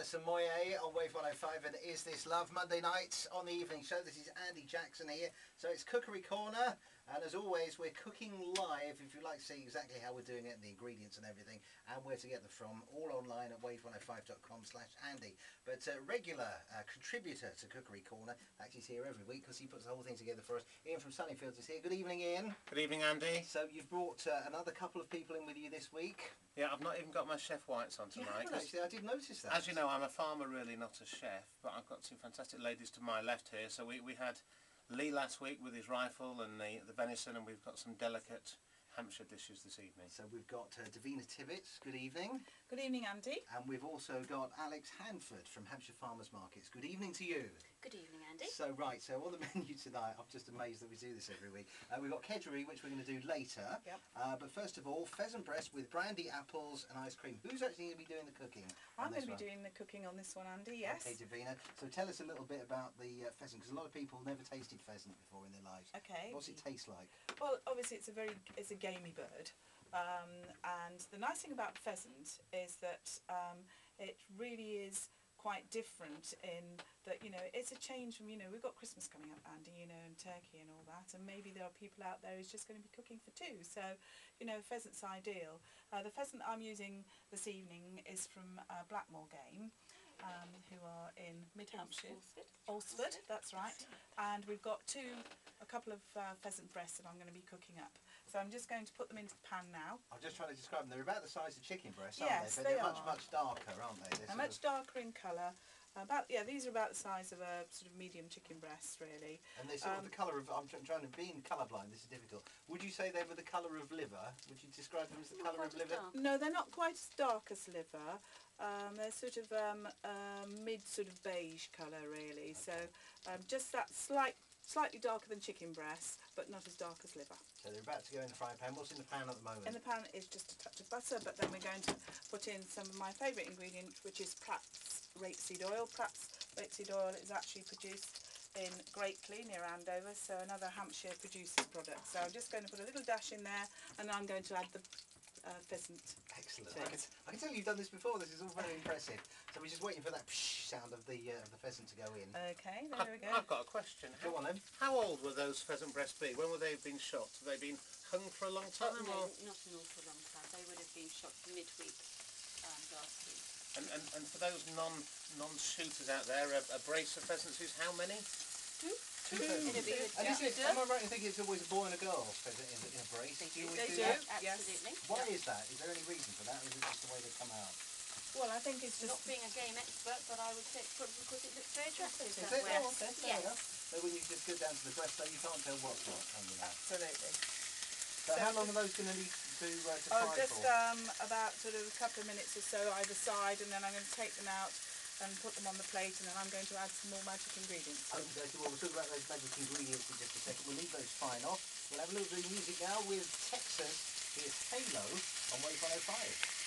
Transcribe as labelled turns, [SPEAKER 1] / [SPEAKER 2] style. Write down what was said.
[SPEAKER 1] Alison Moyer on Wave 105 and Is This Love? Monday nights on the evening show. This is Andy Jackson here. So it's Cookery Corner, and as always we're cooking live if you'd like to see exactly how we're doing it and the ingredients and everything and where to get them from, all online at wave105.com/Andy. But regular contributor to Cookery Corner, actually he's here every week because he puts the whole thing together for us. Ian from Sunnyfields is here. Good evening, Ian.
[SPEAKER 2] Good evening, Andy.
[SPEAKER 1] So you've brought another couple of people in with you this week.
[SPEAKER 2] Yeah, I've not even got my chef whites on tonight.
[SPEAKER 1] Yeah, actually, I did notice that.
[SPEAKER 2] As you know, I'm a farmer really, not a chef, but I've got two fantastic ladies to my left here. So we had Lee last week with his rifle and the venison, and we've got some delicate Hampshire dishes this evening. So we've got Davina Tibbets, good evening.
[SPEAKER 3] Good evening, Andy.
[SPEAKER 1] And we've also got Alex Hanford from Hampshire Farmers Markets. Good evening to you.
[SPEAKER 4] Good evening, Andy.
[SPEAKER 1] So so on the menu tonight, I'm just amazed that we do this every week. We've got Kedgeree, which we're going to do later.
[SPEAKER 3] Yep.
[SPEAKER 1] But first of all, pheasant breast with brandy apples and ice cream. Who's actually going to be doing the cooking?
[SPEAKER 3] I'm going to be doing the cooking on this one, Andy, yes.
[SPEAKER 1] Okay, Davina. So tell us a little bit about the pheasant, because a lot of people never tasted pheasant before in their lives.
[SPEAKER 3] Okay.
[SPEAKER 1] What's it taste like?
[SPEAKER 3] Well, obviously it's a gamey bird. And the nice thing about pheasant is that it really is quite different in that, you know, it's a change from, you know, we've got Christmas coming up, Andy, you know, and turkey and all that, and maybe there are people out there who's just going to be cooking for two, so, you know, pheasant's ideal. The pheasant I'm using this evening is from Blackmore Game, who are in mid-Hampshire. Alresford, that's right. And we've got a couple of pheasant breasts that I'm going to be cooking up. So I'm just going to put them into the pan now. I'm
[SPEAKER 1] just trying to describe them. They're about the size of chicken breasts, aren't
[SPEAKER 3] yes,
[SPEAKER 1] they? But they're much darker, aren't they?
[SPEAKER 3] They're much darker in colour. These are about the size of a sort of medium chicken breast, really.
[SPEAKER 1] And they're sort of the colour of, I'm trying to, being colourblind, this is difficult. Would you say they were the colour of liver? Would you describe them as the colour of liver?
[SPEAKER 3] No, they're not quite as dark as liver. They're sort of mid sort of beige colour, really. So just that slightly darker than chicken breast, but not as dark as liver.
[SPEAKER 1] So they're about to go in the frying pan. What's in the pan at the moment?
[SPEAKER 3] In the pan is just a touch of butter, but then we're going to put in some of my favourite ingredient, which is Pratt's rapeseed oil. Pratt's rapeseed oil is actually produced in Great Clean near Andover, so another Hampshire producer's product. So I'm just going to put a little dash in there, and then I'm going to add the pheasant.
[SPEAKER 1] Excellent. I can tell you've done this before. This is all very impressive. So we're just waiting for that psh sound of the pheasant to go in.
[SPEAKER 3] Okay, there we go.
[SPEAKER 2] I've got a question.
[SPEAKER 1] Go on then.
[SPEAKER 2] How old were those pheasant breasts be? When would they have been shot? Have they been hung for a long time?
[SPEAKER 4] No, not an awful long time. They would have been shot midweek last week.
[SPEAKER 2] And for those non-shooters out there, a brace of pheasants is how many?
[SPEAKER 1] Two pheasants. And am I right in thinking it's always a boy and a girl pheasant in a brace?
[SPEAKER 3] They
[SPEAKER 1] do.
[SPEAKER 4] Absolutely.
[SPEAKER 1] Why is that? Is there any reason for that, or is it just the way they come out?
[SPEAKER 3] Well, I think it's just...
[SPEAKER 4] Not being a game expert, but I would say it's probably because it looks very attractive
[SPEAKER 1] that
[SPEAKER 4] way.
[SPEAKER 1] Oh, okay, fair enough. So when you just go down to the breast, though, you can't tell what's what under that.
[SPEAKER 3] Absolutely.
[SPEAKER 1] So how long are those going to need to fry for?
[SPEAKER 3] Just about sort of a couple of minutes or so either side, and then I'm going to take them out and put them on the plate, and then I'm going to add some more magic ingredients.
[SPEAKER 1] Okay, so we'll talk about those magic ingredients in just a second. We'll leave those frying off. We'll have a little bit of music now with Texas. Here's Halo on Wave 105.